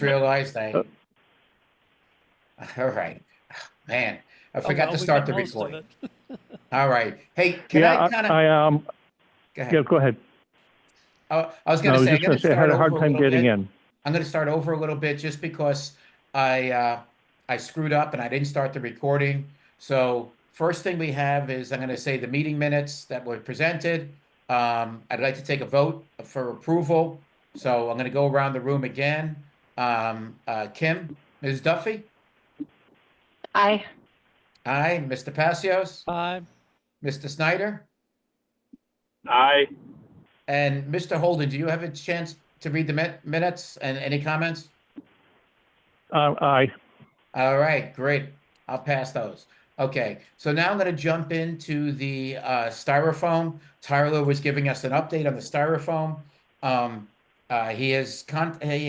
realized Uh, all right, man, I Oh, forgot well, to we start got the most of recording. it. All right. Hey, can I Yeah, kind of, go yeah, ahead. go ahead. I was No, going I to was say, I'm just going gonna to say I had start a hard over a time little getting bit. in. I'm going to start over a little bit just because I screwed up and I didn't start the recording. So first thing we have is I'm going to say the meeting minutes that were presented. I'd like to take a vote for approval. So I'm going to go around the room again. Kim, Ms. Duffy? Aye. Aye. Mr. Passios? Aye. Mr. Snyder? Aye. And Mr. Holden, do you have a chance to read the minutes and any comments? Aye. All right, great. I'll pass those. Okay, so now I'm going to jump into the styrofoam. Tyler was giving us an update on the styrofoam. He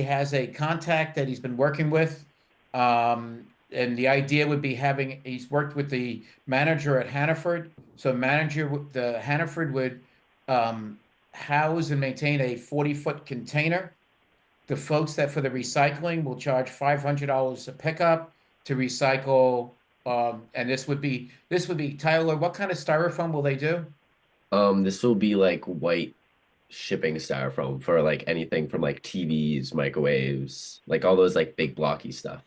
has a contact that he's been working with, and the idea would be he's worked with the manager at Hannaford. So the Hannaford would house and maintain a 40-foot container. The folks that for the recycling will charge $500 a pickup to recycle. And this would be Tyler. What kind of styrofoam will they do? This will be like white shipping styrofoam for like anything from like TVs, microwaves, like all those like big blocky stuff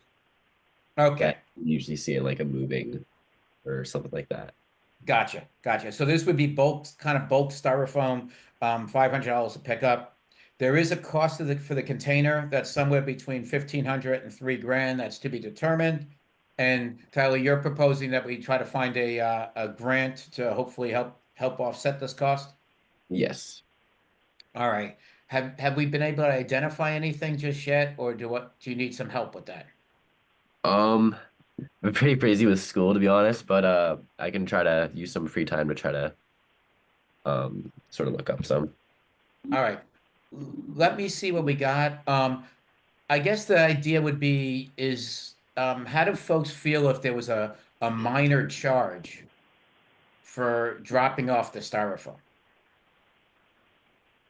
Okay, that you usually see in like a moving or something like that. gotcha. So this would be kind of bulk styrofoam, $500 a pickup. There is a cost for the container that's somewhere between 1,500 and $3,000. That's to be determined. And Tyler, you're proposing that we try to find a grant to hopefully help offset this cost. Yes. All right. Have we been able to identify anything just yet, or do you need some help with that? Um, I'm pretty crazy with school to be honest, but I can try to use some free time to try to sort of look up some. All right. Let me see what we got. I guess the idea would be is how do folks feel if there was a minor charge for dropping off the styrofoam?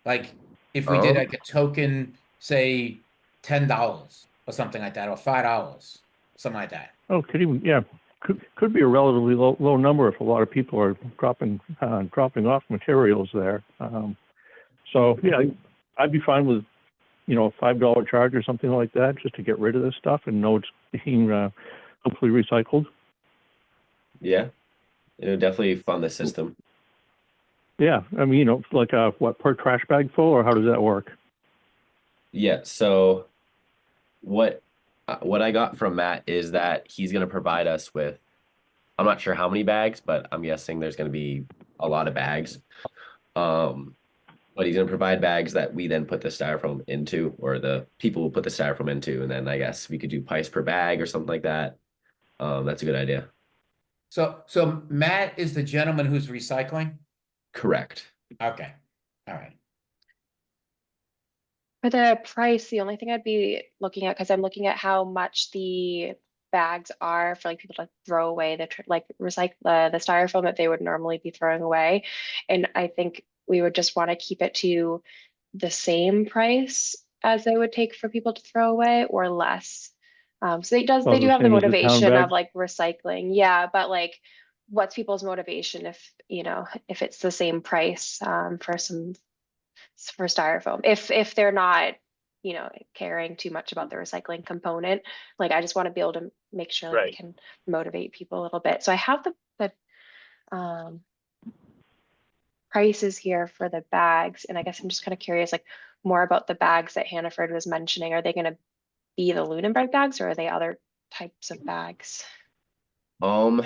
Like if we did Um, like a token, say $10 or something like that, or $5, something like that. Oh, could be a relatively low number if a lot of people are dropping off materials there. So yeah, I'd be fine with a $5 charge or something like that just to get rid of this stuff and know it's being hopefully recycled. yeah, it'll definitely fund the system. Yeah, I mean, like what, per trash bag full, or how does that work? Yeah, so what I got from Matt is that he's going to provide us with, I'm not sure how many bags, but I'm guessing there's going to be a lot of bags. But he's going to provide bags that we then put the styrofoam into, or the people will put the styrofoam into, and then I guess we could do price per bag or something like that. That's a good idea. So Matt is the gentleman who's recycling? Correct. Okay. All right. For the price, the only thing I'd be looking at, because I'm looking at how much the bags are for like people to throw away like recycle the styrofoam that they would normally be throwing away. And I think we would just want to keep it to the same price as they would take for people to throw away or less. So they Oh, do the have the same as the town motivation of bags? like recycling. Yeah, but like what's people's motivation if it's the same price for styrofoam if they're not caring too much about the recycling component. Like I just want to be able to make sure like we Right. can motivate people a little bit. So I have the um prices here for the bags, and I guess I'm just kind of curious like more about the bags that Hannaford was mentioning. Are they going to be the Lunenburg bags, or are they other types of bags? Um,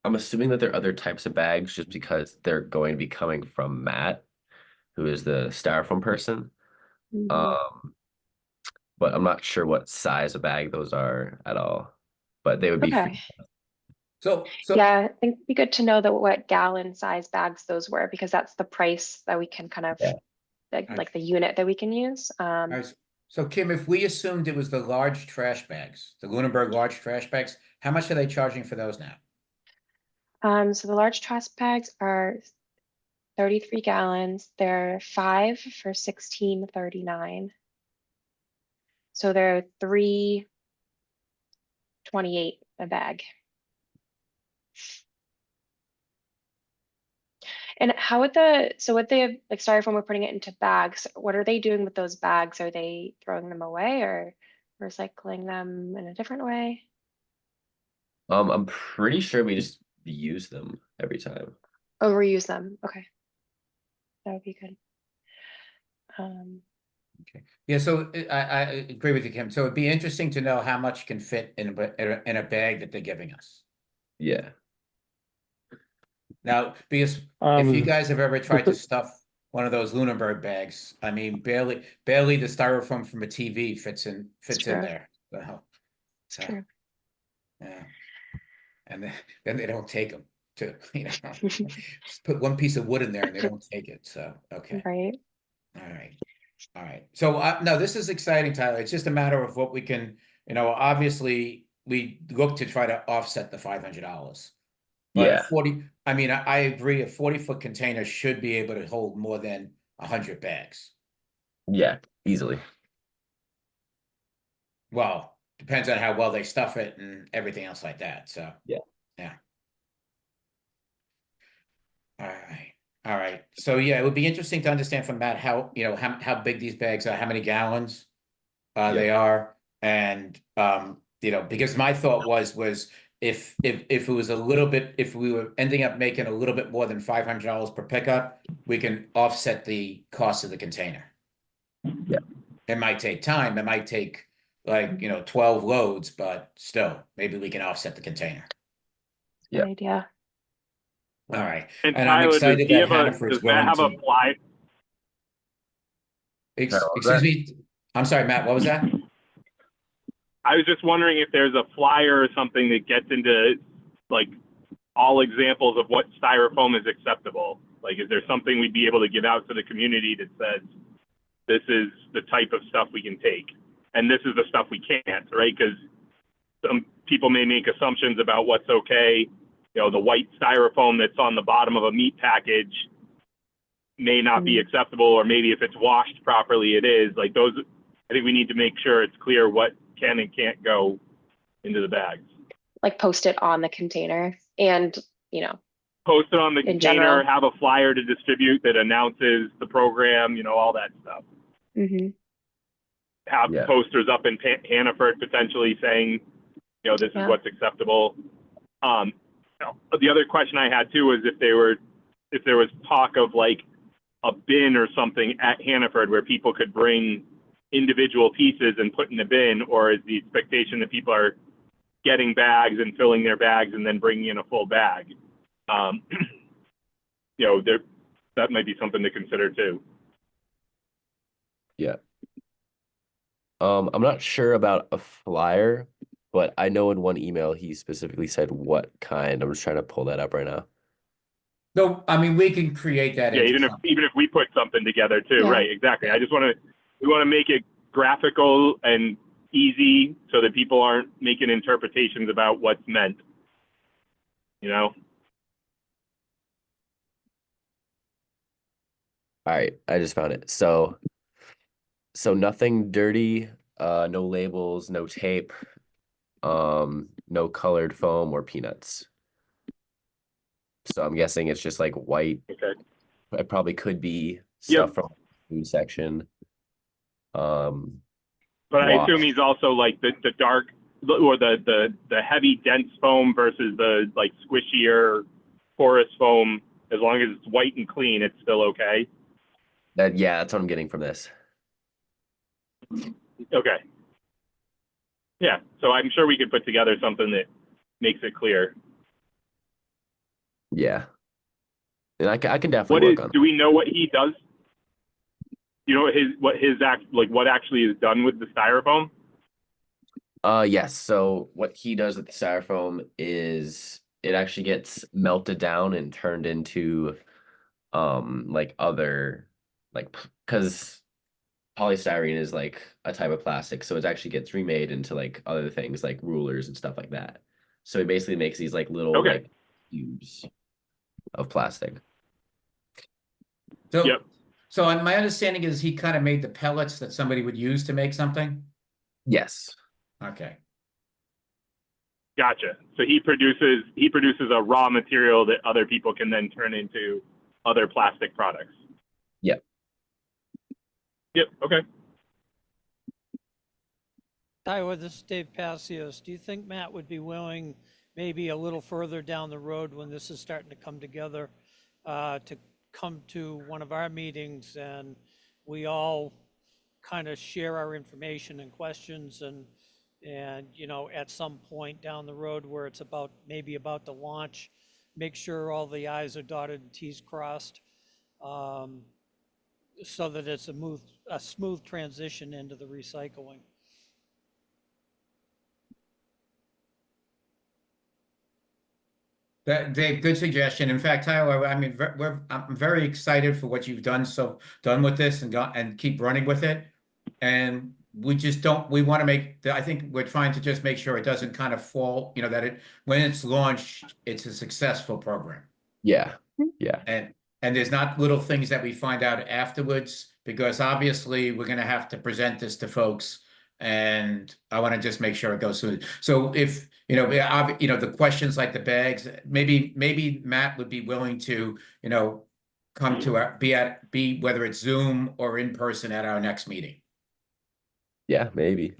I'm assuming that there are other types of bags just because they're going to be coming from Matt, who is the styrofoam person. Mhm. Um, but I'm not sure what size of bag those are at all. But they would be free. Okay. So Yeah, I think it'd be good to know that what gallon size bags those were, because that's the price that we can kind of Yeah. like the unit that we can use. all right. So Kim, if we assumed it was the large trash bags, the Lunenburg large trash bags, how much are they charging for those now? So the large trash bags are 33 gallons. They're 5 for 16.39. So they're $3.28 a bag. And how would so with the like styrofoam, we're putting it into bags. What are they doing with those bags? Are they throwing them away or recycling them in a different way? I'm pretty sure we just use them every time. Oh, reuse them. Okay. That would be good. Yeah, so I agree with you, Kim. So it'd be interesting to know how much can fit in in a bag that they're giving us. Yeah. Now, because if you Um, guys have ever tried to stuff one of those Lunenburg bags, I mean, barely the styrofoam from a TV fits in true. there. So, True. yeah, and then they don't take them too. Just put one piece of wood in there and they don't take it. So, okay, Right. all right. All right. So no, this is exciting, Tyler. It's just a matter of what we can, obviously we look to try to offset the $500. But Yeah. I mean, I agree, a 40-foot container should be able to hold more than 100 bags. Yeah. Easily. Well, depends on how well they stuff it and everything else like that. So, Yeah. yeah. All right. All right. So yeah, it would be interesting to understand from Matt how, how big these bags are, how many gallons they are. And because my thought was if it was a little bit, if we were ending up making a little bit more than $500 per pickup, we can offset the cost of the container. Yeah. It might take time. It might take 12 loads, but still, maybe we can offset the container. Yeah. Good idea. All right. And And I'm Tyler, excited that Hannaford's does Matt willing have a to. flyer? Excuse me. I'm sorry, Matt. What was that? I was just wondering if there's a flyer or something that gets into like all examples of what styrofoam is acceptable. Like, is there something we'd be able to give out to the community that says this is the type of stuff we can take and this is the stuff we can't, right? Because some people may make assumptions about what's okay. The white styrofoam that's on the bottom of a meat package may not be acceptable, or maybe if it's washed properly, it is. Like those, I think we need to make sure it's clear what can and can't go into the bags. Like post it on the container and, Post it on the in container, general. have a flyer to distribute that announces the program, all that stuff. Mm-hmm. Have posters up in Hannaford potentially saying, this is what's acceptable. The other question I had too was if there was talk of like a bin or something at Hannaford where people could bring individual pieces and put in the bin, or is the expectation that people are getting bags and filling their bags and then bringing in a full bag? That might be something to consider too. Yeah. I'm not sure about a flyer, but I know in one email he specifically said what kind. I'm just trying to pull that up right now. No, I mean, we can create that. Yeah, into even if we put something together too, Yeah. right? Exactly. We want to make it graphical and easy so that people aren't making interpretations about what's meant. All right, I just found it. So nothing dirty, no labels, no tape, no colored foam or peanuts. So I'm guessing it's just like white. Okay. It probably could be stuff from the food section. But I assume he's also like the dark or the heavy dense foam versus the like squishier porous foam. As long as it's white and clean, it's still okay. That's what I'm getting from this. Okay. Yeah, so I'm sure we could put together something that makes it clear. Yeah. And I can definitely work on. Do we know what he does? What actually is done with the styrofoam? Yes. So what he does with the styrofoam is it actually gets melted down and turned into like other because polystyrene is like a type of plastic, so it actually gets remade into like other things like rulers and stuff like that. So he basically makes these like little like cubes of plastic. So my understanding is he kind of made the pellets that somebody would use to make something. Yes. Okay. Gotcha. So he produces a raw material that other people can then turn into other plastic products. Yep. Yep. Okay. Tyler, this is Dave Passios. Do you think Matt would be willing, maybe a little further down the road when this is starting to come together, to come to one of our meetings and we all kind of share our information and questions and you know, at some point down the road where it's about, maybe about to launch, make sure all the i's are dotted and t's crossed, so that it's a smooth transition into the recycling. That, Dave, good suggestion. In fact, Tyler, I mean, I'm very excited for what you've done with this and keep running with it. And we just don't, we want to I think we're trying to just make sure it doesn't kind of fall, you know, that when it's launched, it's a successful program. Yeah. Yeah. And there's not little things that we find out afterwards, because obviously we're going to have to present this to folks. And I want to just make sure it goes through. So if, you know, the questions like the bags, maybe Matt would be willing to, you know, come to whether it's Zoom or in person at our next meeting. Yeah, maybe.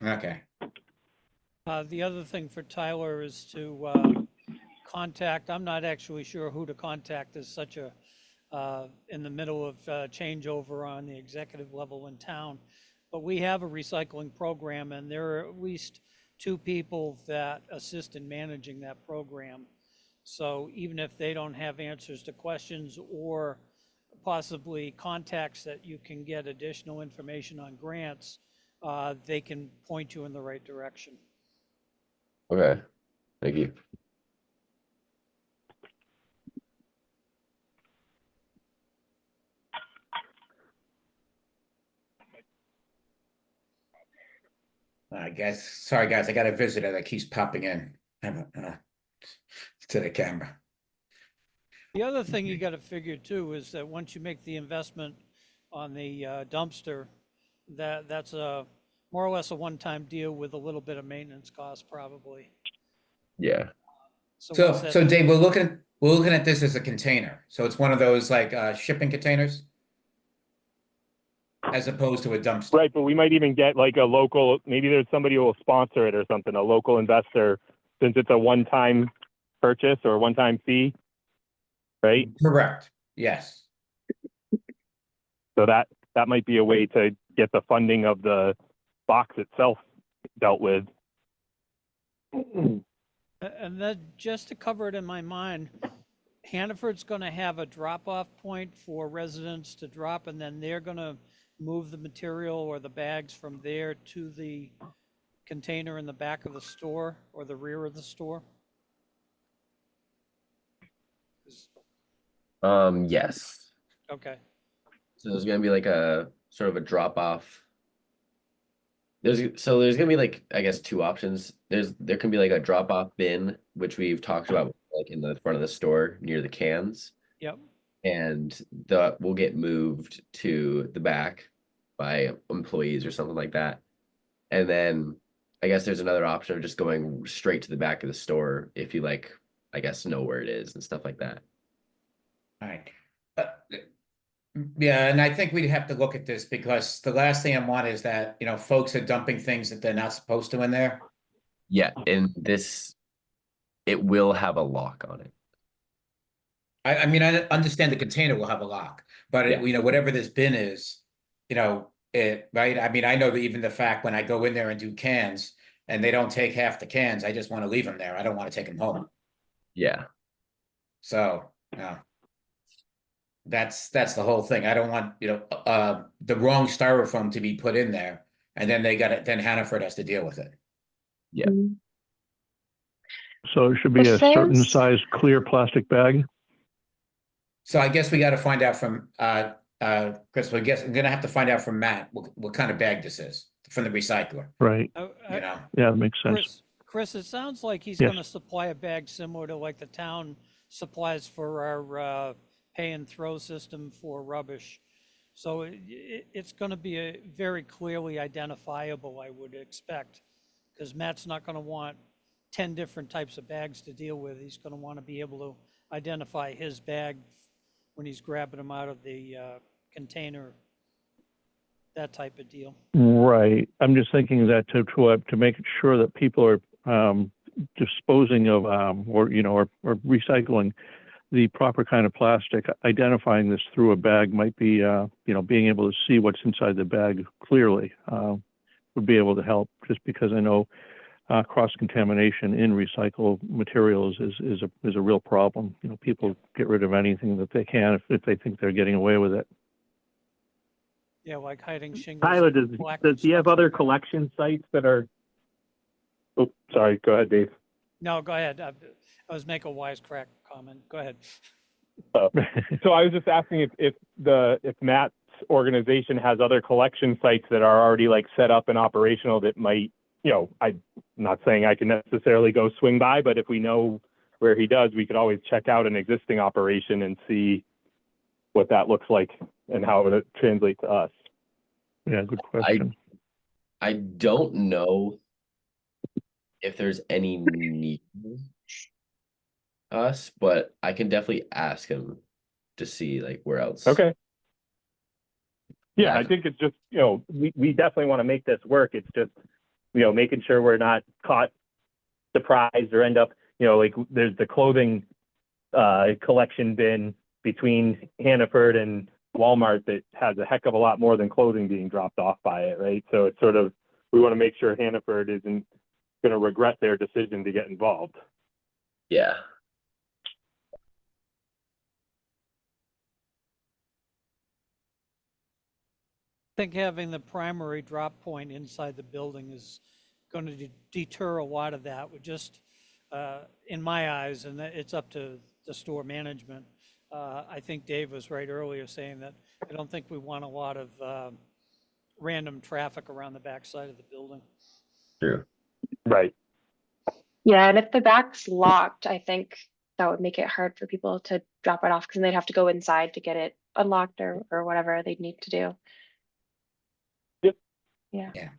Okay. The other thing for Tyler is to contact, I'm not actually sure who to contact. There's such a, in the middle of changeover on the executive level in town. But we have a recycling program and there are at least 2 people that assist in managing that program. So even if they don't have answers to questions or possibly contacts that you can get additional information on grants, they can point you in the right direction. Okay. Thank you. I guess, sorry guys, I got a visitor that keeps popping in to the camera. The other thing you got to figure too is that once you make the investment on the dumpster, that's a more or less a one-time deal with a little bit of maintenance cost probably. Yeah. So, once that- so Dave, we're looking at this as a container. So it's one of those like shipping containers as opposed to a dumpster. Right, but we might even get like a local. Maybe there's somebody who will sponsor it or something. A local investor, since it's a one-time purchase or a one-time fee. Right. Correct. Yes. So that might be a way to get the funding of the box itself dealt with. And then just to cover it in my mind, Hannaford's going to have a drop-off point for residents to drop, and then they're going to move the material or the bags from there to the container in the back of the store or the rear of the store. Yes. Okay. So there's gonna be like a sort of a drop off. There's gonna be like, I guess, 2 options. There can be like a drop off bin, which we've talked about like in the front of the store near the cans. Yep. And will get moved to the back by employees or something like that. And then I guess there's another option of just going straight to the back of the store if you like, I guess, know where it is and stuff like that. All right. Yeah, and I think we'd have to look at this because the last thing I want is that, you know, folks are dumping things that they're not supposed to in there. Yeah, and it will have a lock on it. I mean, I understand the container will have a lock, but Yeah. you know, whatever this bin is, you know, right? I mean, I know that even the fact when I go in there and do cans and they don't take half the cans, I just want to leave them there. I don't want to take them home. Yeah. So, yeah. That's the whole thing. I don't want, you know, the wrong styrofoam to be put in there, and then then Hannaford has to deal with it. Yeah. So it should be The a certain sales- size clear plastic bag. So I guess we got to find out from Chris. I'm gonna have to find out from Matt what kind of bag this is from the recycler. Right. You know. Yeah, that makes sense. Chris, it sounds like he's Yes. going to supply a bag similar to like the town supplies for our pay and throw system for rubbish. So it's going to be a very clearly identifiable, I would expect, because Matt's not going to want 10 different types of bags to deal with. He's going to want to be able to identify his bag when he's grabbing them out of the container, that type of deal. Right. I'm just thinking that to make sure that people are disposing of or recycling the proper kind of plastic, identifying this through a bag might be being able to see what's inside the bag clearly would be able to help, just because I know cross contamination in recycled materials is a real problem. People get rid of anything that they can if they think they're getting away with it. Yeah, like hiding shingles. Tyler, and black does he have other construction. collection sites that are? Oh, sorry. Go ahead, Dave. No, go ahead. I was making a wisecrack comment. Go ahead. So I was just asking if Matt's organization has other collection sites that are already like set up and operational that might, I'm not saying I can necessarily go swing by, but if we know where he does, we could always check out an existing operation and see what that looks like and how it would translate to us. Yeah, good question. I don't know if there's any need us, but I can definitely ask him to see like where else. Okay. Yeah, Yeah. I think it's just, we definitely want to make this work. It's just, making sure we're not caught surprised or end up, like there's the clothing collection bin between Hannaford and Walmart that has a heck of a lot more than clothing being dropped off by it, right? So it's sort of, we want to make sure Hannaford isn't going to regret their decision to get involved. Yeah. I think having the primary drop point inside the building is going to deter a lot of that. With just, in my eyes, and it's up to the store management. I think Dave was right earlier saying that I don't think we want a lot of random traffic around the backside of the building. True. Right. Yeah, and if the back's locked, I think that would make it hard for people to drop it off because they'd have to go inside to get it unlocked or whatever they'd need to do. Yep. Yeah.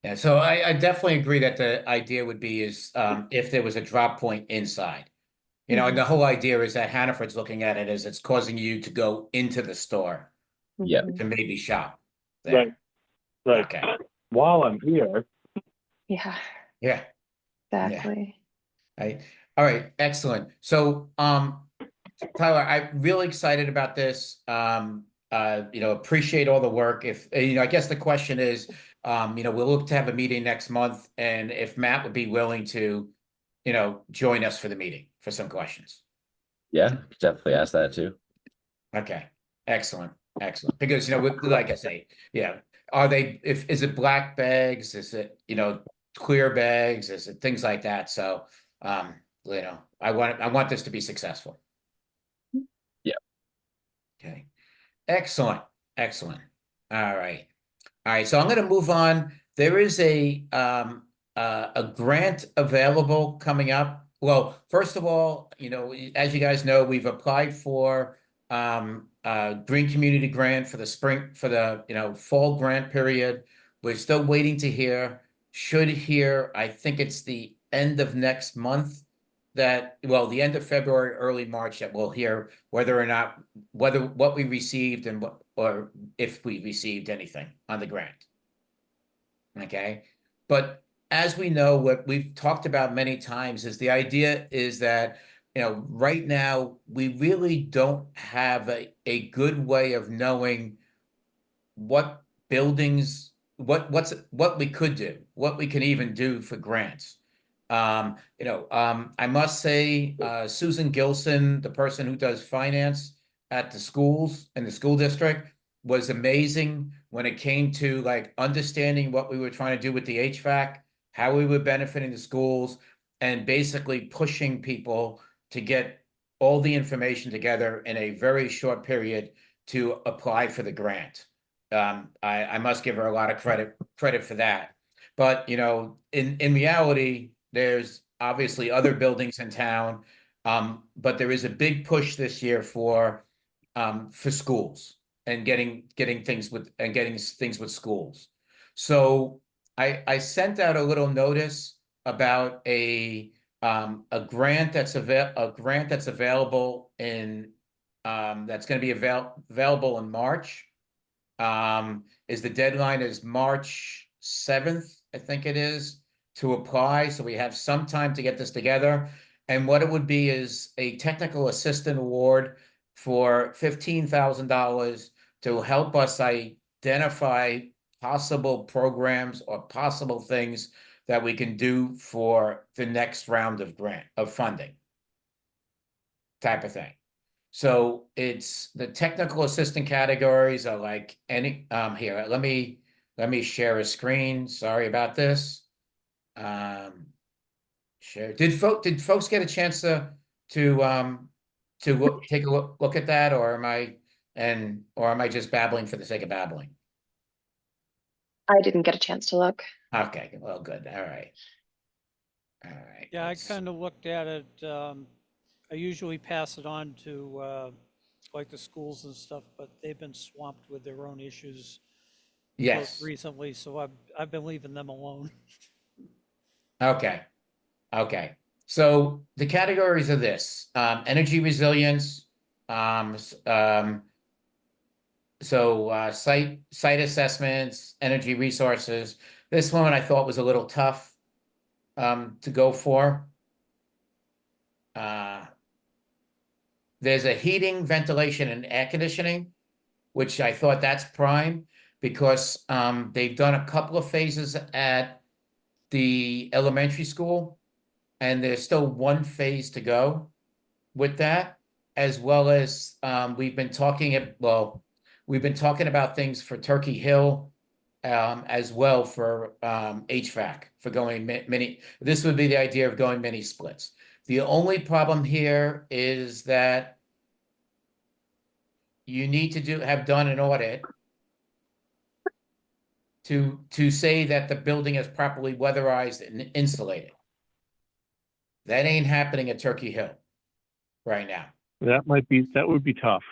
Yeah, so I definitely agree that the idea would be is if there was a drop point inside. And the whole idea is that Hannaford's looking at it as it's causing you to go into the store Yeah. Mhm. to maybe shop there. Right. Okay. While I'm here, Yeah, Yeah. exactly. Right. All right. Excellent. So, Tyler, I'm really excited about this. Appreciate all the work. If, I guess the question is, we'll look to have a meeting next month, and if Matt would be willing to, join us for the meeting for some questions. Yeah, definitely ask that too. Okay. Excellent. Excellent. Because, like I say, yeah. Is it black bags? Is it, clear bags? Is it things like that? So, I want this to be successful. Yeah. Okay. Excellent. Excellent. All right. All right. So I'm going to move on. There is a grant available coming up. Well, first of all, as you guys know, we've applied for Green Community Grant for the fall grant period. We're still waiting to hear. Should hear, I think it's the end of next month the end of February, early March, that we'll hear whether or not what we received and or if we received anything on the grant. Okay, but as we know, what we've talked about many times is the idea is that right now we really don't have a good way of knowing what buildings, what we could do, what we can even do for grants. I must say, Susan Gilson, the person who does finance at the schools in the school district, was amazing when it came to like understanding what we were trying to do with the HVAC, how we were benefiting the schools, and basically pushing people to get all the information together in a very short period to apply for the grant. I must give her a lot of credit for that. But in reality, there's obviously other buildings in town, but there is a big push this year for schools. and getting things with schools. So I sent out a little notice about a grant that's available in that's going to be available in March. Is the deadline is March 7th, I think it is, to apply. So we have some time to get this together. And what it would be is a technical assistant award for $15,000 to help us identify possible programs or possible things that we can do for the next round of funding type of thing. So it's the technical assistant categories are like here, let me share a screen. Sorry about this. Share. Did folks get a chance to take a look at that, or am I just babbling for the sake of babbling? I didn't get a chance to look. Okay, well, good. All right. All right. Yeah, I kind of looked at it. I usually pass it on to like the schools and stuff, but they've been swamped with their own issues Yes. recently, so I've been leaving them alone. Okay. Okay. So the categories are this, energy resilience, site assessments, energy resources. This one I thought was a little tough to go for. There's a heating, ventilation, and air conditioning, which I thought that's prime because they've done a couple of phases at the elementary school, and there's still one phase to go with that, as well as we've been talking about things for Turkey Hill as well for HVAC for going mini. This would be the idea of going mini splits. The only problem here is that you need to have done an audit to say that the building is properly weatherized and insulated. That ain't happening at Turkey Hill right now. That would be tough.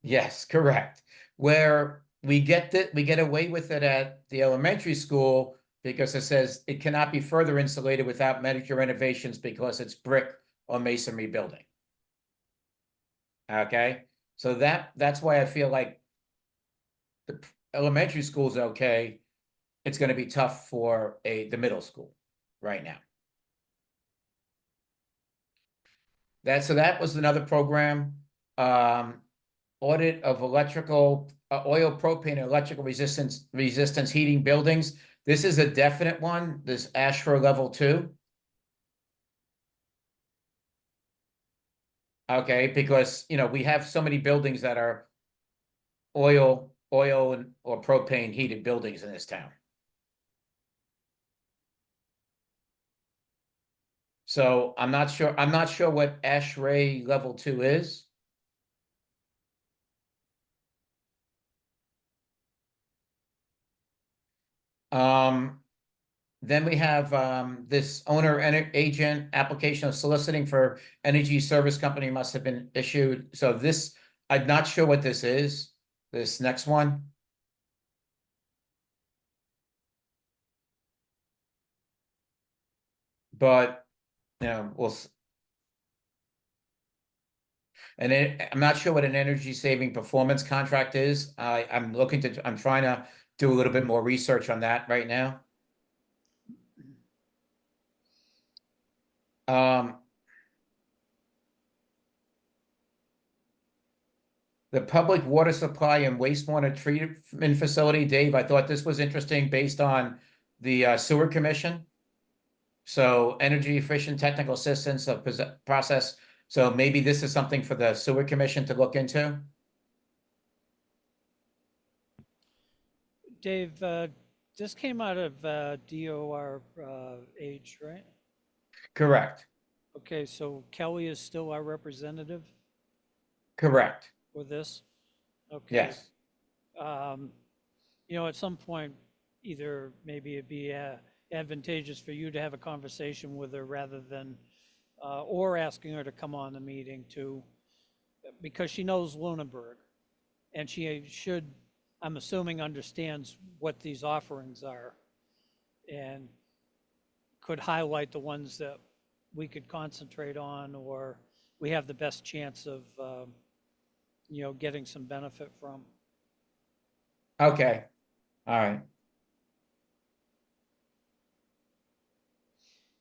Yes, correct. Where we get away with it at the elementary school because it says it cannot be further insulated without major renovations because it's brick or masonry building. Okay, so that's why I feel like the elementary school is okay. It's going to be tough for the middle school right now. That was another program. Audit of electrical, oil, propane, and electrical resistance heating buildings. This is a definite one, this ASHRAE level 2. Okay, because, we have so many buildings that are oil or propane heated buildings in this town. So I'm not sure what ASHRAE level 2 is. Then we have this owner agent application of soliciting for energy service company must have been issued. So this, I'm not sure what this is, this next one. But, I'm not sure what an energy saving performance contract is. I'm trying to do a little bit more research on that right now. The public water supply and wastewater treatment facility, Dave, I thought this was interesting based on the sewer commission. So energy efficient technical assistance of process. So maybe this is something for the sewer commission to look into. Dave, this came out of DOR age, right? Correct. Okay, so Kelly is still our representative Correct. for this? Okay. Yes. At some point, either maybe it'd be advantageous for you to have a conversation with her rather than, or asking her to come on the meeting too, because she knows Lunenburg. And she should, I'm assuming, understands what these offerings are and could highlight the ones that we could concentrate on or we have the best chance of, getting some benefit from. Okay, all right.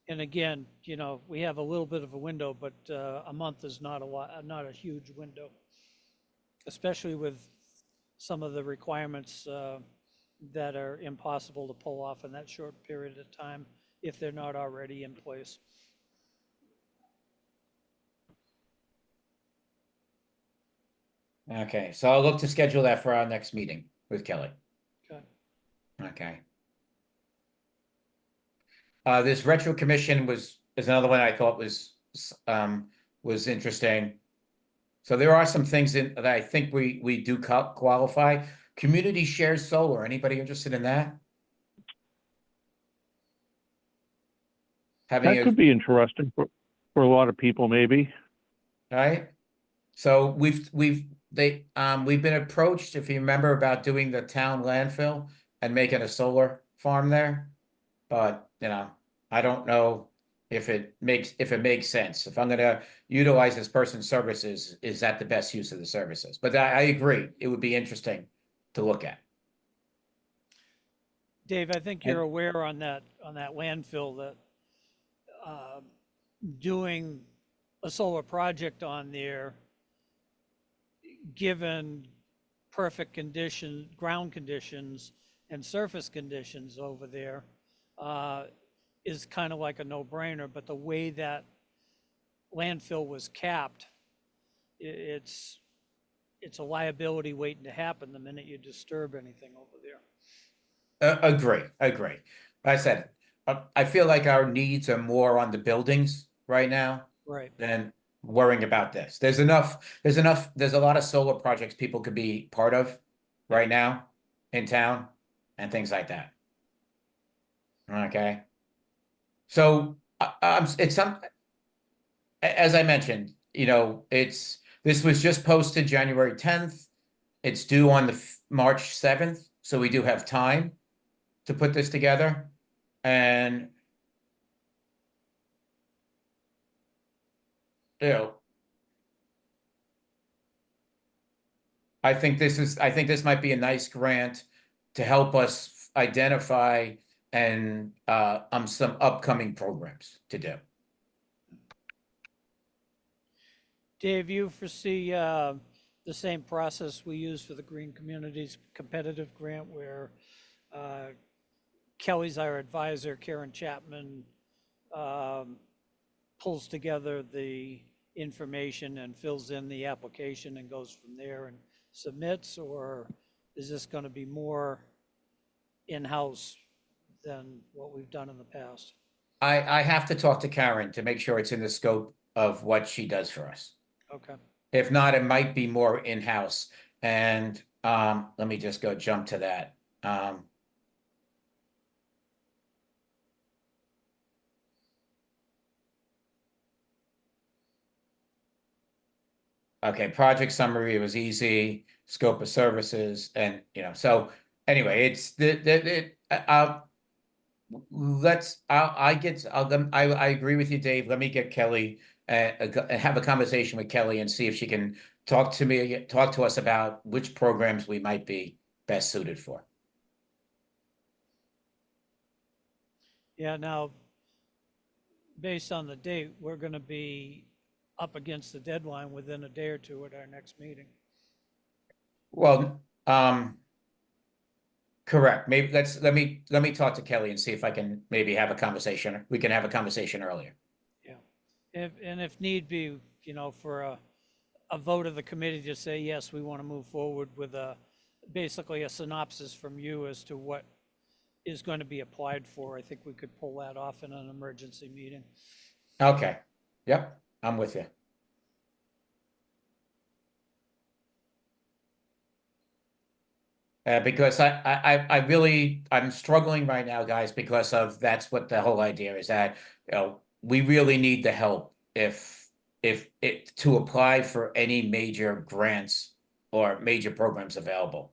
And again, we have a little bit of a window, but a month is not a lot, not a huge window, especially with some of the requirements that are impossible to pull off in that short period of time if they're not already in place. Okay, so I'll look to schedule that for our next meeting with Kelly. Okay. Okay. This retro commission is another one I thought was interesting. So there are some things that I think we do qualify. Community shared solar. Anybody interested in that? Having That could be interesting for a lot of people, maybe. right? So we've been approached, if you remember, about doing the town landfill and making a solar farm there. But, I don't know if it makes sense. If I'm gonna utilize this person's services, is that the best use of the services? But I agree, it would be interesting to look at. Dave, I think you're aware on that landfill that doing a solar project on there, given perfect ground conditions and surface conditions over there, is kind of like a no-brainer, but the way that landfill was capped, it's a liability waiting to happen the minute you disturb anything over there. Agree. Like I said, I feel like our needs are more on the buildings right now Right. than worrying about this. There's a lot of solar projects people could be part of right now in town and things like that. Okay. So, as I mentioned, this was just posted January 10th. It's due on the March 7th, so we do have time to put this together. And I think this might be a nice grant to help us identify and some upcoming programs to do. Dave, you foresee the same process we use for the Green Communities Competitive Grant where Kelly's our advisor, Karen Chapman pulls together the information and fills in the application and goes from there and submits, or is this going to be more in-house than what we've done in the past? I have to talk to Karen to make sure it's in the scope of what she does for us. Okay. If not, it might be more in-house. And let me just go jump to that. Okay, project summary was easy, scope of services, and so anyway, it's I agree with you, Dave. Let me get Kelly have a conversation with Kelly and see if she can talk to us about which programs we might be best suited for. Yeah, now, based on the date, we're going to be up against the deadline within a day or two at our next meeting. Well, correct. Maybe let me talk to Kelly and see if I can maybe have a conversation. We can have a conversation earlier. Yeah, if need be, for a vote of the committee to say, yes, we want to move forward with basically a synopsis from you as to what is going to be applied for, I think we could pull that off in an emergency meeting. Okay. Yep, I'm with you. Because I'm struggling right now, guys, because that's what the whole idea is, that we really need the help if to apply for any major grants or major programs available.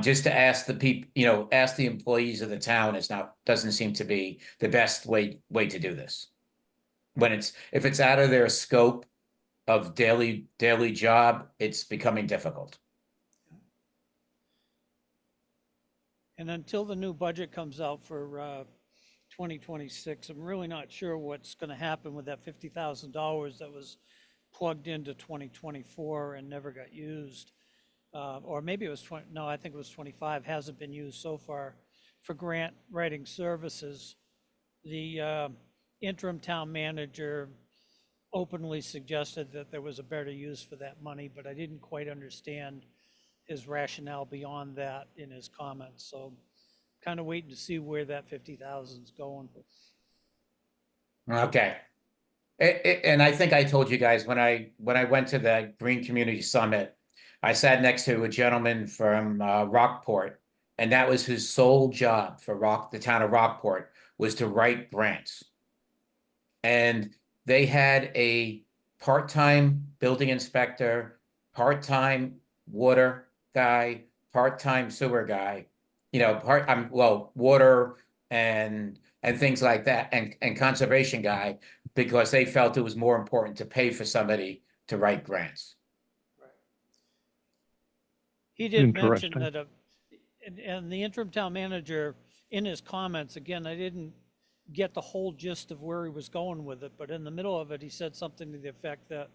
Just to ask the people, ask the employees of the town doesn't seem to be the best way to do this. If it's out of their scope of daily job, it's becoming difficult. And until the new budget comes out for 2026, I'm really not sure what's going to happen with that $50,000 that was plugged into 2024 and never got used. Or maybe it was 20, no, I think it was 25, hasn't been used so far for grant writing services. The interim town manager openly suggested that there was a better use for that money, but I didn't quite understand his rationale beyond that in his comments. So kind of waiting to see where that 50,000 is going. Okay. And I think I told you guys when I went to the Green Community Summit, I sat next to a gentleman from Rockport, and that was his sole job for the town of Rockport, was to write grants. And they had a part-time building inspector, part-time water guy, part-time sewer guy, water and things like that, and conservation guy, because they felt it was more important to pay for somebody to write grants. He did mention Interesting. that, and the interim town manager, in his comments, again, I didn't get the whole gist of where he was going with it, but in the middle of it, he said something to the effect that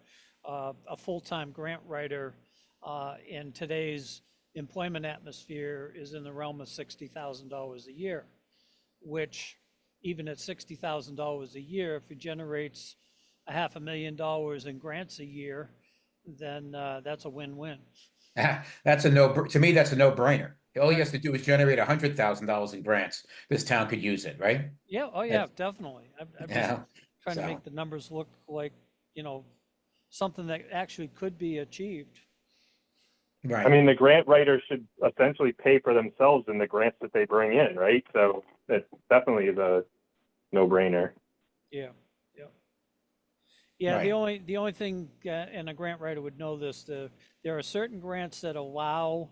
a full-time grant writer in today's employment atmosphere is in the realm of $60,000 a year, which even at $60,000 a year, if it generates $500,000 in grants a year, then that's a win-win. That's to me, that's a no-brainer. All he has to do is generate $100,000 in grants. This town could use it, right? Yeah, oh yeah, definitely. I'm just Yeah. trying to So, make the numbers look like, something that actually could be achieved. I right. mean, the grant writers should essentially pay for themselves in the grants that they bring in, right? So it definitely is a no-brainer. Yeah, yeah. Yeah, the Right. only thing, and a grant writer would know this, there are certain grants that allow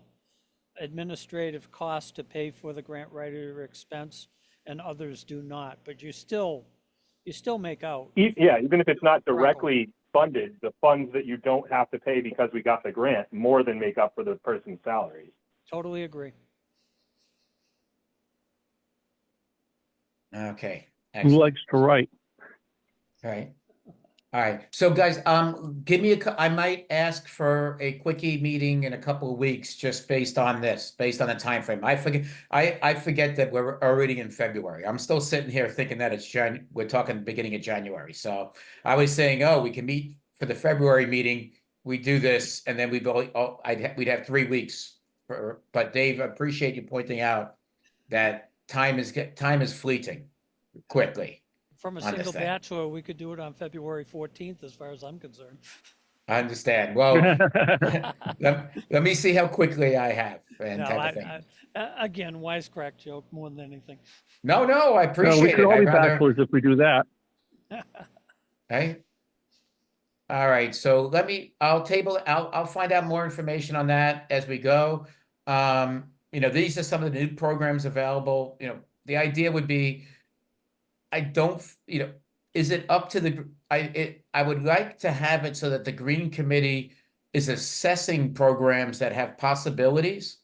administrative costs to pay for the grant writer expense, and others do not, but you still make out. Yeah, even if it's not Correctly. directly funded, the funds that you don't have to pay because we got the grant more than make up for the person's salaries. Totally agree. Okay. Who Excellent. likes to write? Right. All right. So guys, I might ask for a quickie meeting in a couple of weeks, just based on the time frame. I forget that we're already in February. I'm still sitting here thinking that we're talking beginning of January. So I was saying, oh, we can meet for the February meeting. We do this, and then we'd have 3 weeks. But Dave, I appreciate you pointing out that time is fleeting quickly. From a On this single thing. bachelor, we could do it on February 14th, as far as I'm concerned. I understand. Well, let me see how quickly I have and No, type of thing. Again, wisecrack joke more than anything. No, I No, we appreciate could it. all be I'd rather, bachelors if we do that. okay. All right, so I'll find out more information on that as we go. These are some of the new programs available. The idea would be, is it up to I would like to have it so that the Green Committee is assessing programs that have possibilities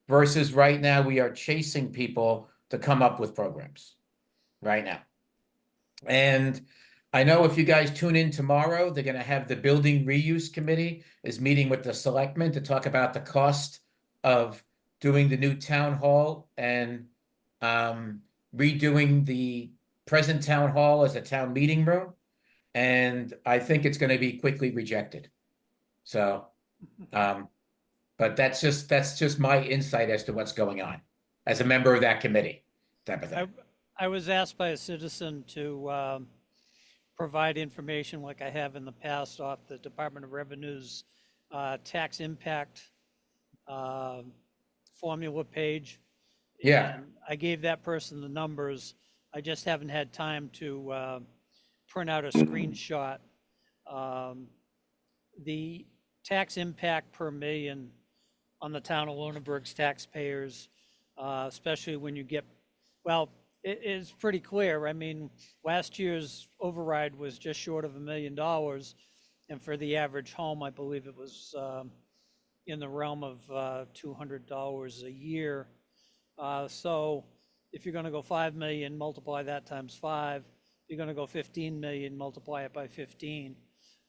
versus right now we are chasing people to come up with programs right now. And I know if you guys tune in tomorrow, they're going to have the Building Reuse Committee is meeting with the selectmen to talk about the cost of doing the new town hall and redoing the present town hall as a town meeting room. And I think it's going to be quickly rejected. So, but that's just my insight as to what's going on as a member of that committee type of thing. I was asked by a citizen to provide information like I have in the past off the Department of Revenue's tax impact formula page. Yeah. And I gave that person the numbers. I just haven't had time to print out a screenshot. The tax impact per million on the town of Lunenburg's taxpayers, especially when you get, well, it is pretty clear. I mean, last year's override was just short of $1 million. And for the average home, I believe it was in the realm of $200 a year. So if you're going to go 5 million, multiply that times 5. If you're going to go 15 million, multiply it by 15.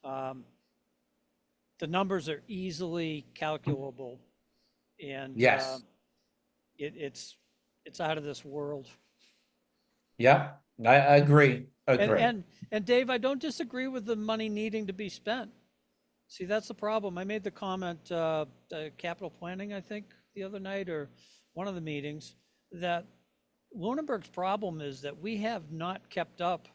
The numbers are easily calculable, and Yes. it's out of this world. Yeah, I agree. Agree. And Dave, I don't disagree with the money needing to be spent. See, that's the problem. I made the comment, capital planning, I think, the other night or one of the meetings, that Lunenburg's problem is that we have not kept up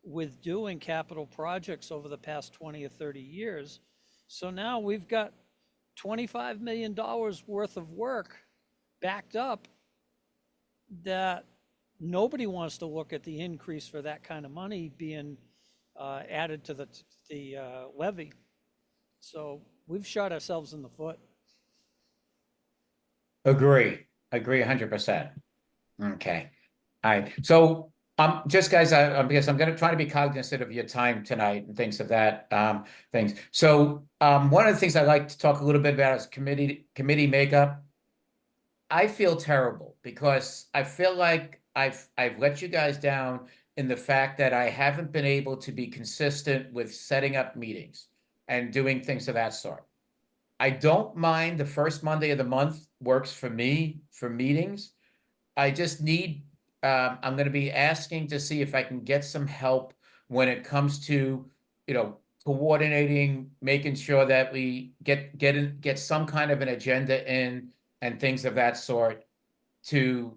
with doing capital projects over the past 20 or 30 years. So now we've got $25 million worth of work backed up that nobody wants to look at the increase for that kind of money being added to the levy. So we've shot ourselves in the foot. Agree. Agree 100%. Okay. All right. So, just guys, because I'm going to try to be cognizant of your time tonight and things of that, things. So, one of the things I'd like to talk a little bit about is committee makeup. I feel terrible because I feel like I've let you guys down in the fact that I haven't been able to be consistent with setting up meetings and doing things of that sort. I don't mind the first Monday of the month works for me for meetings. I just need, I'm going to be asking to see if I can get some help when it comes to, coordinating, making sure that we get some kind of an agenda in and things of that sort to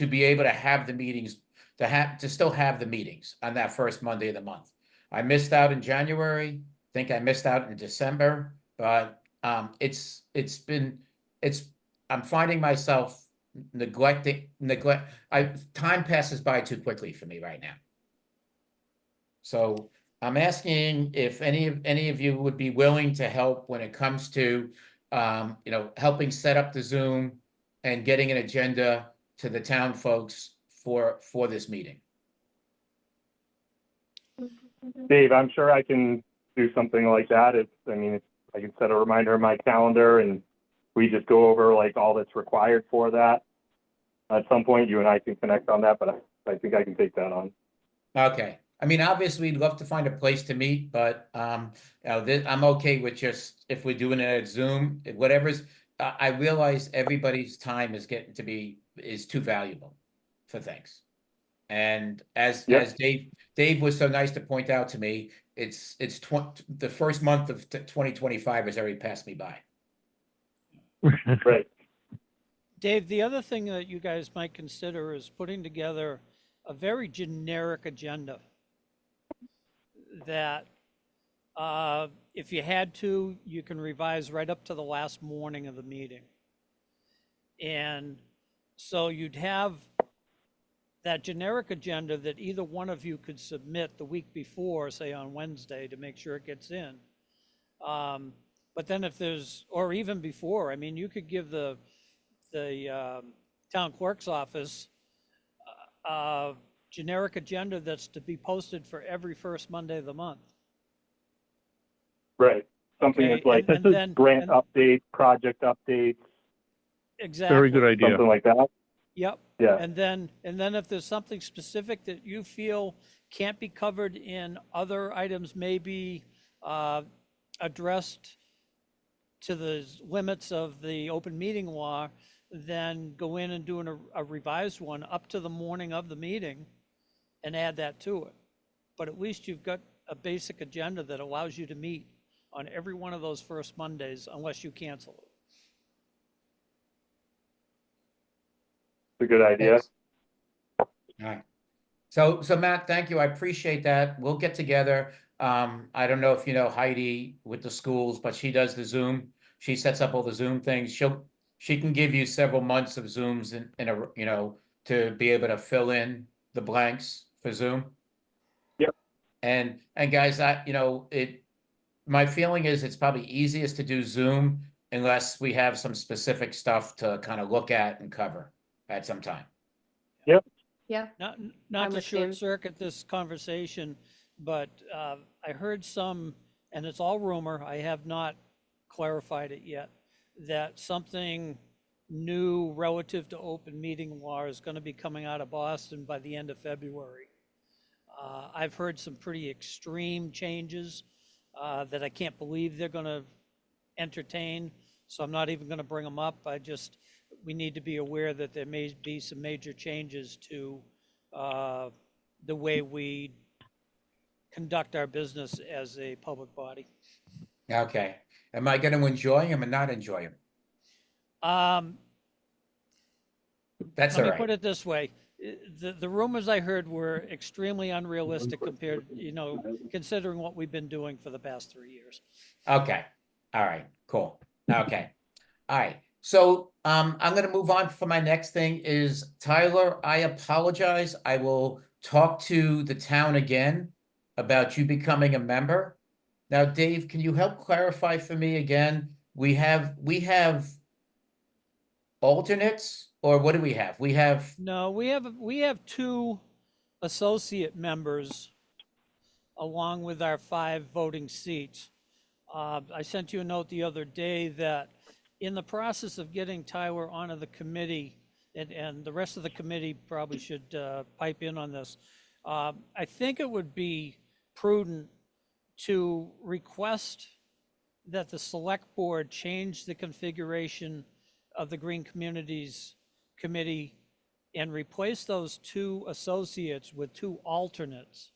be able to have the meetings, to still have the meetings on that first Monday of the month. I missed out in January, think I missed out in December, but I'm finding myself time passes by too quickly for me right now. So I'm asking if any of you would be willing to help when it comes to, helping set up the Zoom and getting an agenda to the town folks for this meeting. Dave, I'm sure I can do something like that. If I can set a reminder in my calendar and we just go over like all that's required for that. At some point, you and I can connect on that, but I think I can take that on. Okay. I mean, obviously, we'd love to find a place to meet, but I'm okay with just if we're doing it at Zoom, whatever's. I realize everybody's time is too valuable for things, and as Dave was so nice to point out to me, it's the first month of 2025 has already passed me by. Right. Dave, the other thing that you guys might consider is putting together a very generic agenda that if you had to, you can revise right up to the last morning of the meeting. And so you'd have that generic agenda that either one of you could submit the week before, say on Wednesday, to make sure it gets in. But then if there's, or even before, I mean, you could give the town clerk's office generic agenda that's to be posted for every first Monday of the month. Right. Something Okay, that's like and then grant updates, project updates, exactly. Very good idea. something like that. Yep. Yeah. And then if there's something specific that you feel can't be covered in other items, maybe addressed to the limits of the open meeting law, then go in and do a revised one up to the morning of the meeting and add that to it. But at least you've got a basic agenda that allows you to meet on every one of those first Mondays unless you cancel it. It's a good idea. Thanks. All right. So Matt, thank you. I appreciate that. We'll get together. I don't know if you know Heidi with the schools, but she does the Zoom. She sets up all the Zoom things. She can give you several months of Zooms in a, to be able to fill in the blanks for Zoom. Yep. And guys, my feeling is it's probably easiest to do Zoom unless we have some specific stuff to kind of look at and cover at some time. Yeah, Not I'm to with you. short circuit this conversation, but I heard some, and it's all rumor, I have not clarified it yet, that something new relative to open meeting law is going to be coming out of Boston by the end of February. I've heard some pretty extreme changes that I can't believe they're going to entertain, so I'm not even going to bring them up. We need to be aware that there may be some major changes to the way we conduct our business as a public body. Okay. Am I going to enjoy him or not enjoy him? That's Let all me put right. it this way. The rumors I heard were extremely unrealistic compared, considering what we've been doing for the past 3 years. Okay. All right. Cool. Okay. All right. So I'm going to move on for my next thing is Tyler, I apologize. I will talk to the town again about you becoming a member. Now, Dave, can you help clarify for me again? We have alternates, or what do we have? We have, No, we have 2 associate members along with our 5 voting seats. I sent you a note the other day that in the process of getting Tyler onto the committee, and the rest of the committee probably should pipe in on this, I think it would be prudent to request that the select board change the configuration of the Green Communities Committee and replace those 2 associates with 2 alternates.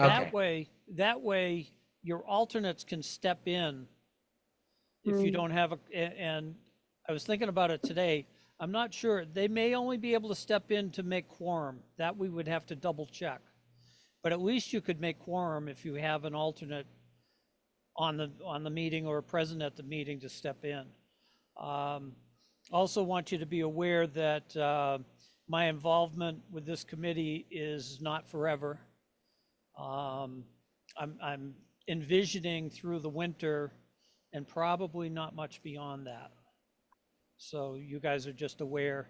okay. That way, your alternates can step in if you Mm. don't have and I was thinking about it today. I'm not sure, they may only be able to step in to make quorum. That we would have to double check. But at least you could make quorum if you have an alternate on the meeting or present at the meeting to step in. Also want you to be aware that my involvement with this committee is not forever. I'm envisioning through the winter and probably not much beyond that. So you guys are just aware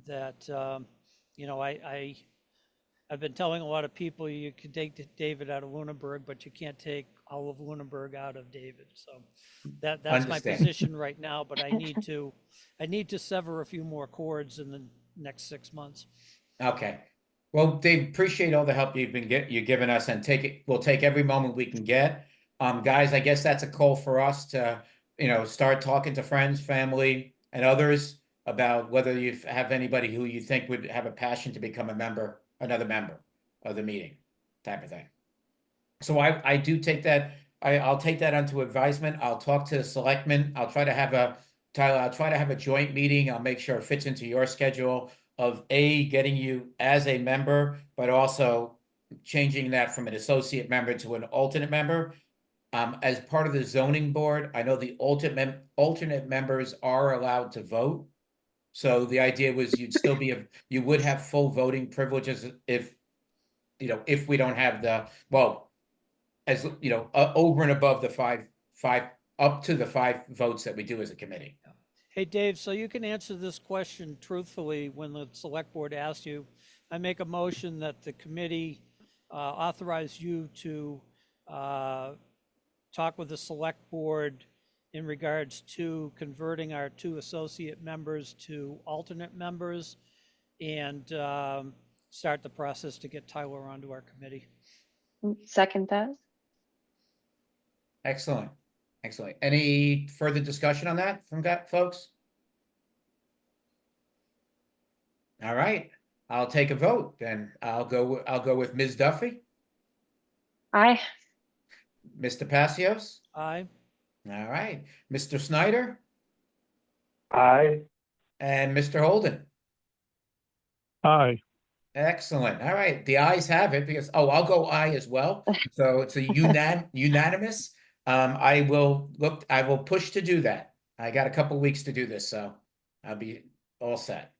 that, I've been telling a lot of people you can take David out of Lunenburg, but you can't take all of Lunenburg out of David. So that's my Understand. position right now, but I need to sever a few more cords in the next 6 months. Okay. Well, Dave, appreciate all the help you've given us, and we'll take every moment we can get. Guys, I guess that's a call for us to, start talking to friends, family, and others about whether you have anybody who you think would have a passion to become another member of the meeting, type of thing. So I do take that, I'll take that onto advisement. I'll talk to the selectmen. I'll try to have a joint meeting. I'll make sure it fits into your schedule of getting you as a member, but also changing that from an associate member to an alternate member. As part of the zoning board, I know the alternate members are allowed to vote. So the idea was you would have full voting privileges if we don't have over and above the five, up to the 5 votes that we do as a committee. Hey, Dave, so you can answer this question truthfully when the select board asks you. I make a motion that the committee authorize you to talk with the select board in regards to converting our 2 associate members to alternate members and start the process to get Tyler onto our committee. Second that. Excellent. Excellent. Any further discussion on that from folks? All right, I'll take a vote then. I'll go with Ms. Duffy, Aye. Mr. Passios. Aye. All right, Mr. Snyder Aye. and Mr. Holden. Aye. Excellent. All right, the ayes have it because, I'll go aye as well. So it's a unanimous. I will push to do that. I got a couple weeks to do this, so I'll be all set.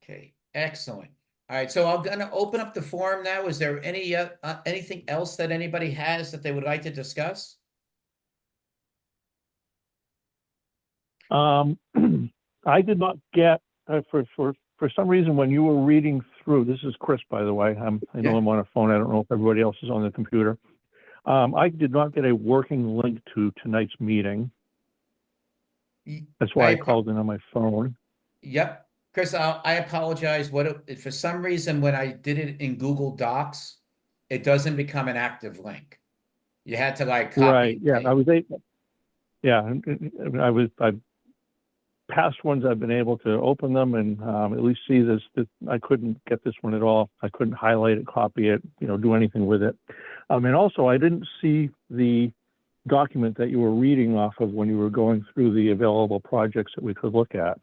Okay, excellent. All right, so I'm gonna open up the forum now. Is there anything else that anybody has that they would like to discuss? I did not get, for some reason, when you were reading through, this is Chris, by the way, I know Yeah. I'm on a phone, I don't know if everybody else is on the computer. I did not get a working link to tonight's meeting. Y- That's why I I- called in on my phone. Yep, Chris, I apologize. For some reason, when I did it in Google Docs, it doesn't become an active link. You had to like copy Right, and yeah, paste. past ones I've been able to open them and at least see this. I couldn't get this one at all. I couldn't highlight it, copy it, do anything with it. And also, I didn't see the document that you were reading off of when you were going through the available projects that we could look at.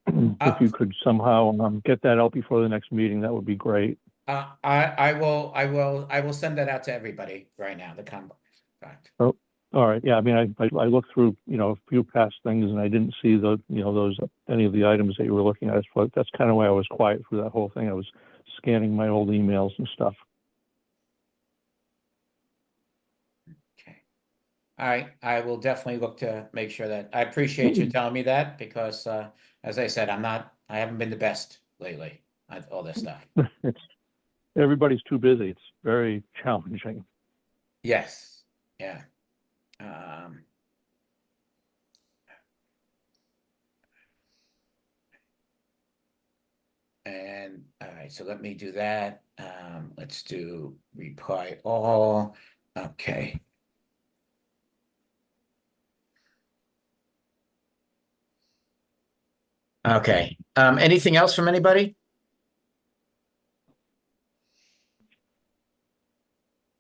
If you could somehow get that out before the next meeting, that would be great. I will send that out to everybody right now, the combo. Fact. Oh, all right. Yeah, I mean, I looked through, a few past things and I didn't see any of the items that you were looking at. So that's kind of why I was quiet through that whole thing. I was scanning my old emails and stuff. Okay. All right, I will definitely look to make sure that, I appreciate you telling me that because, as I said, I haven't been the best lately at all this stuff. Everybody's too busy. It's very challenging. Yes, yeah. Um, and, all right, so let me do that. Let's do reply all. Okay. Okay, anything else from anybody?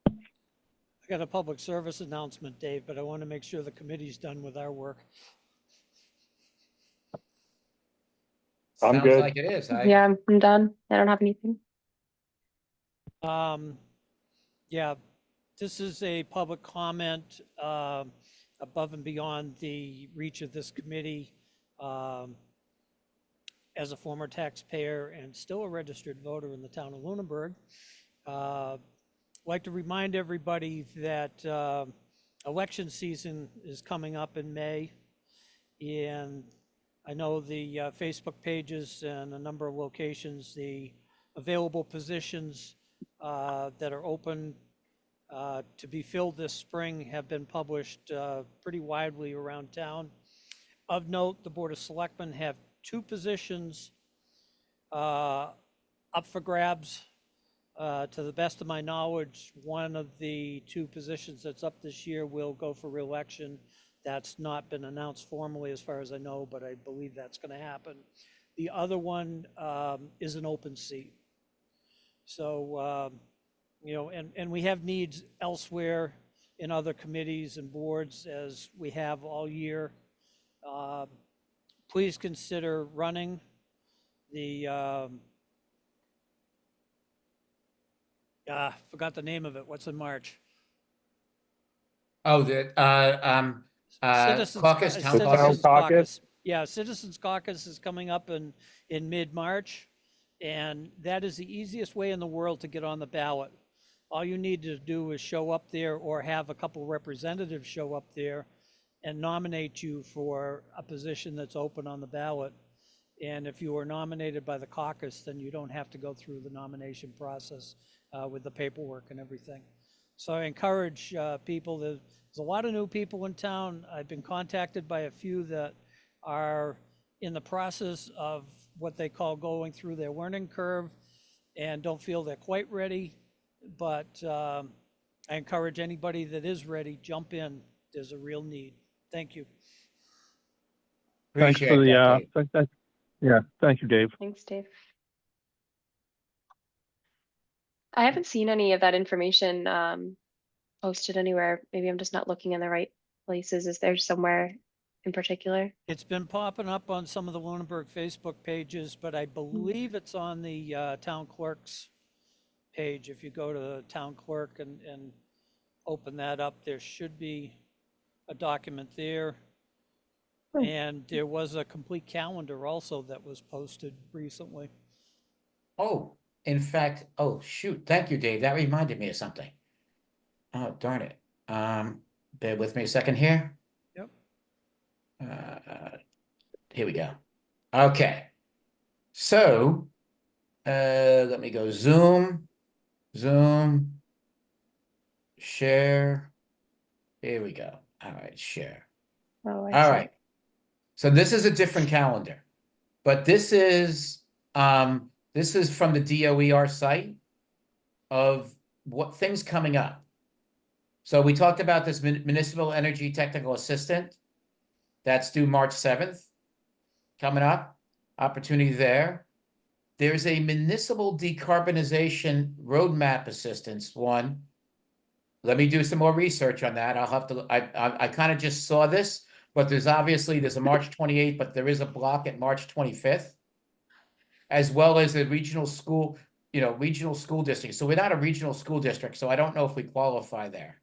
I got a public service announcement, Dave, but I want to make sure the committee's done with our work. I'm Sounds good. like it is. Yeah, I'm done. I don't have anything. Yeah, this is a public comment above and beyond the reach of this committee. As a former taxpayer and still a registered voter in the town of Lunenburg, I'd like to remind everybody that election season is coming up in May. And I know the Facebook pages and a number of locations, the available positions that are open to be filled this spring have been published pretty widely around town. Of note, the Board of Selectmen have 2 positions up for grabs. To the best of my knowledge, one of the 2 positions that's up this year will go for re-election. That's not been announced formally as far as I know, but I believe that's going to happen. The other one is an open seat. So, and we have needs elsewhere in other committees and boards as we have all year. Please consider running. The forgot the name of it. What's in March? Oh, Citizens caucus, town Citizens caucus. Caucus. Yeah, Citizens Caucus is coming up in mid-March, and that is the easiest way in the world to get on the ballot. All you need to do is show up there or have a couple representatives show up there and nominate you for a position that's open on the ballot. And if you are nominated by the caucus, then you don't have to go through the nomination process with the paperwork and everything. So I encourage people. There's a lot of new people in town. I've been contacted by a few that are in the process of what they call going through their learning curve and don't feel they're quite ready. But I encourage anybody that is ready, jump in. There's a real need. Thank you. Thanks for Appreciate that, Dave. yeah, thank you, Dave. Thanks, Dave. I haven't seen any of that information posted anywhere. Maybe I'm just not looking in the right places. Is there somewhere in particular? It's been popping up on some of the Lunenburg Facebook pages, but I believe it's on the town clerk's page. If you go to the town clerk and open that up, there should be a document there. And there was a complete calendar also that was posted recently. Oh, in fact, oh, shoot. Thank you, Dave. That reminded me of something. Oh, darn it. Bear with me a second here. Yep. Here we go. Okay. So, let me go Zoom, share. Here we go. All right, share. Oh, I All see. right. So this is a different calendar, but this is from the DOER site of what things coming up. So we talked about this municipal energy technical assistant. That's due March 7th. Coming up, opportunity there. There's a municipal decarbonization roadmap assistance one. Let me do some more research on that. I'll have to, I kind of just saw this, but there's a March 28th, but there is a block at March 25th, as well as a regional school district. So we're not a regional school district, so I don't know if we qualify there.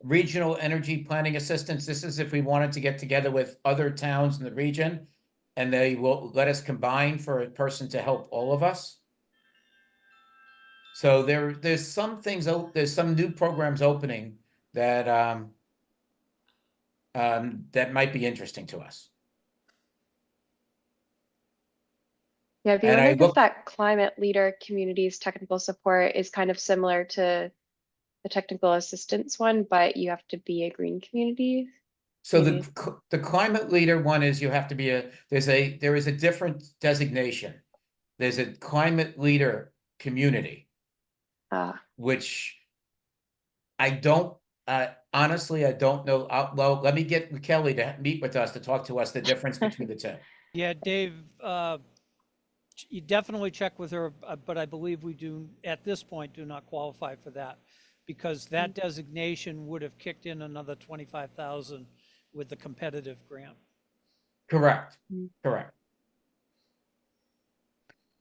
Regional energy planning assistance. This is if we wanted to get together with other towns in the region and they will let us combine for a person to help all of us. So there's some things, there's some new programs opening that that might be interesting to us. Yeah, I'd be And I wondering if look, that climate leader communities technical support is kind of similar to the technical assistance one, but you have to be a green community. so maybe. the climate leader one is you have to be there is a different designation. There's a climate leader community, which I don't, honestly, I don't know. Well, let me get Kelly to meet with us to talk to us the difference between the two. Yeah, Dave, you definitely check with her, but I believe we do, at this point, do not qualify for that because that designation would have kicked in another 25,000 with the competitive grant. Correct, Mm. correct.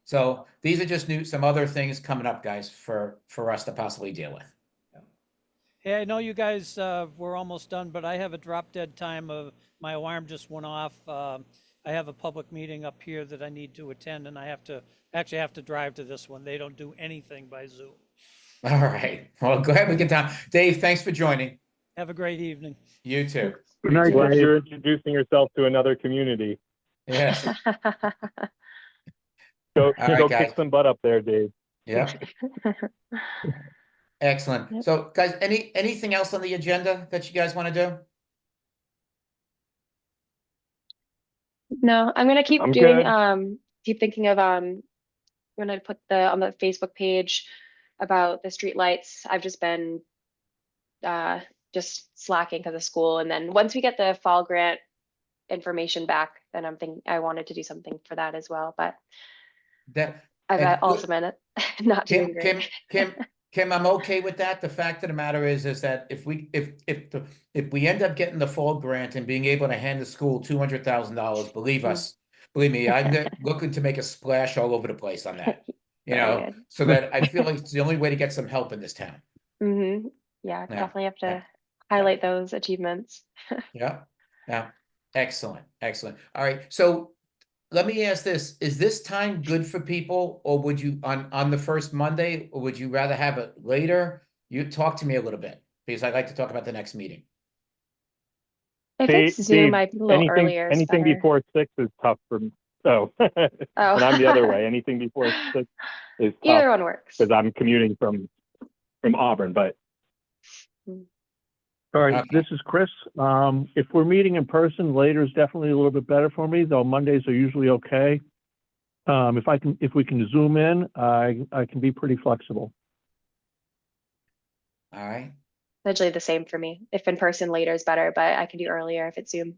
So these are just some other things coming up, guys, for us to possibly deal with. Hey, I know you guys were almost done, but I have a drop dead time of my alarm just went off. I have a public meeting up here that I need to attend, and I have to drive to this one. They don't do anything by Zoom. All right. Well, go ahead. We can talk. Dave, thanks for joining. Have a great evening. You too. Good night, Glad Dave. you're introducing yourself to another community. Yes. Go All right, go guys. kick some butt up there, Dave. Yeah. Excellent. Yep. So, guys, anything else on the agenda that you guys want to do? No, I'm gonna keep I'm doing, good. keep thinking of, when I put on the Facebook page about the street lights. I've just been, just slacking because of school. And then once we get the fall grant information back, then I wanted to do something for that as well, but That I've and also been not doing great. Kim, I'm okay with that. The fact of the matter is that if we end up getting the fall grant and being able to hand the school $200,000, believe me, I'm looking to make a splash all over the place on that. Very good. So that I feel like it's the only way to get some help in this town. Mm-hmm. Yeah, Yeah, definitely have yeah, to highlight those achievements. Yeah, yeah, excellent, excellent. All right, so let me ask this: is this time good for people, or would you on the first Monday, or would you rather have it later? You talk to me a little bit because I'd like to talk about the next meeting. If it's Zoom, I think a little earlier is anything better. before 6 is tough for me. Oh, and I'm the other way. Anything before 6 is tough Either one works. because I'm commuting from Auburn. But All right, Okay. this is Chris. If we're meeting in person, later is definitely a little bit better for me, though Mondays are usually okay. If we can Zoom in, I can be pretty flexible. All right. Essentially the same for me. If in person, later is better, but I can do earlier if it's Zoom.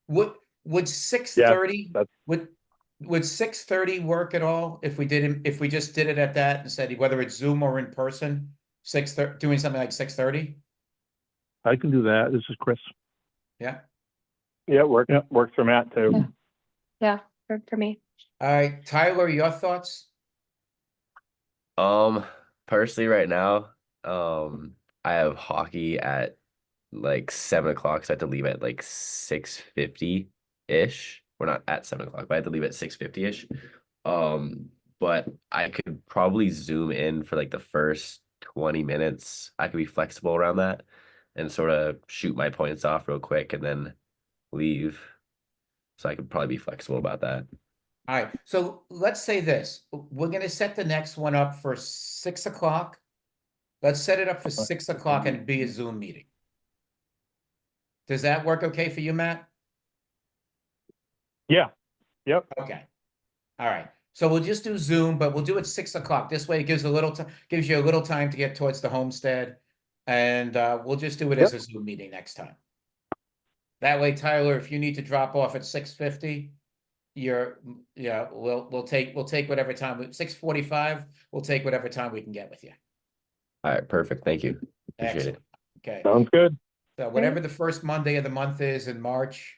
Would 6:30 that's- would 6:30 work at all if we just did it at that and said whether it's Zoom or in person, 6:30 doing something like 6:30? I can do that. This is Chris. Yeah. yeah, Yeah. works for Matt too. Yeah, for me. All right, Tyler, your thoughts? Personally right now, I have hockey at like 7 o'clock, so I have to leave at like 6:50-ish. We're not at 7 o'clock, but I have to leave at 6:50-ish. But I could probably Zoom in for like the first 20 minutes. I could be flexible around that and sort of shoot my points off real quick and then leave, so I could probably be flexible about that. All right, so let's say this, we're gonna set the next one up for 6 o'clock. Let's set it up for 6 o'clock and be a Zoom meeting. Does that work okay for you, Matt? Yeah. Yep. Okay. All right, so we'll just do Zoom, but we'll do it 6 o'clock. This way it gives gives you a little time to get towards the homestead. And we'll just do it as a Zoom meeting next time. That way, Tyler, if you need to drop off at 6:50, we'll take whatever time, 6:45, we'll take whatever time we can get with you. All right, perfect. Thank you. Appreciate Excellent. it. Okay, Sounds good. so whatever the first Monday of the month is in March,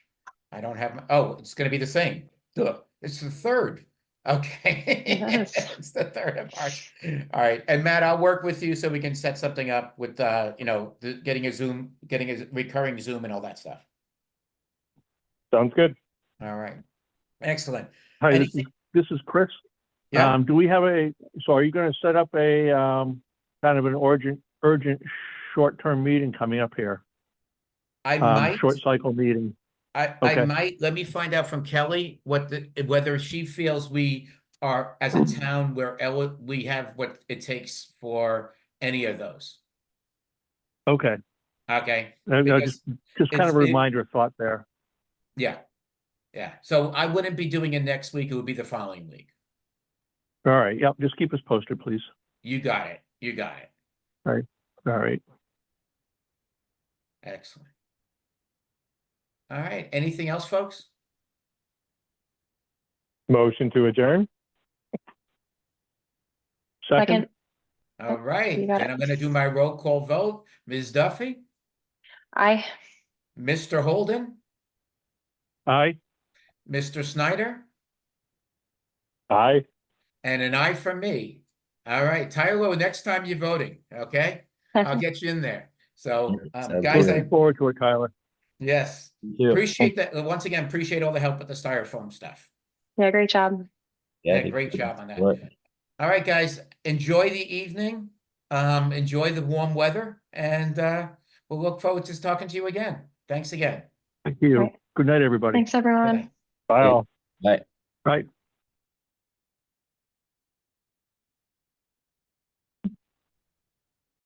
I don't have, it's gonna be the same. Duh, it's the 3rd. Okay. Yes. It's the 3rd of March. All right, and Matt, I'll work with you so we can set something up with, getting a recurring Zoom and all that stuff. Sounds good. All right, excellent. Hi, Anything- this is Chris. Yeah, Do we have so are you going to set up a, kind of an urgent short-term meeting coming up here? I might. Short cycle meeting. I Okay. might, let me find out from Kelly whether she feels we are, as a town, we have what it takes for any of those. Okay. Okay, Just kind of a reminder thought there. yeah. So I wouldn't be doing it next week. It would be the following week. All right. Yep. Just keep us posted, please. You got it. You got it. All right. Excellent. All right. Anything else, folks? Motion to adjourn. Second. All right. You got Then it. I'm going to do my roll call vote. Ms. Duffy, I, Mr. Holden, Aye. Mr. Snyder, Aye. and an aye from me. All right, Tyler, next time you're voting, okay? I'll get you in there. So, Sounds guys, good. Looking forward to it, Tyler. yes, Thank you. appreciate that. Once again, appreciate all the help with the styrofoam stuff. yeah, great job. Yeah, thank great you. job on that. What? All right, guys, enjoy the evening. Enjoy the warm weather, and we'll look forward to talking to you again. Thanks again. Thank you. Right. Good night, everybody. Thanks, Good everyone. night. Bye all. Bye. Right.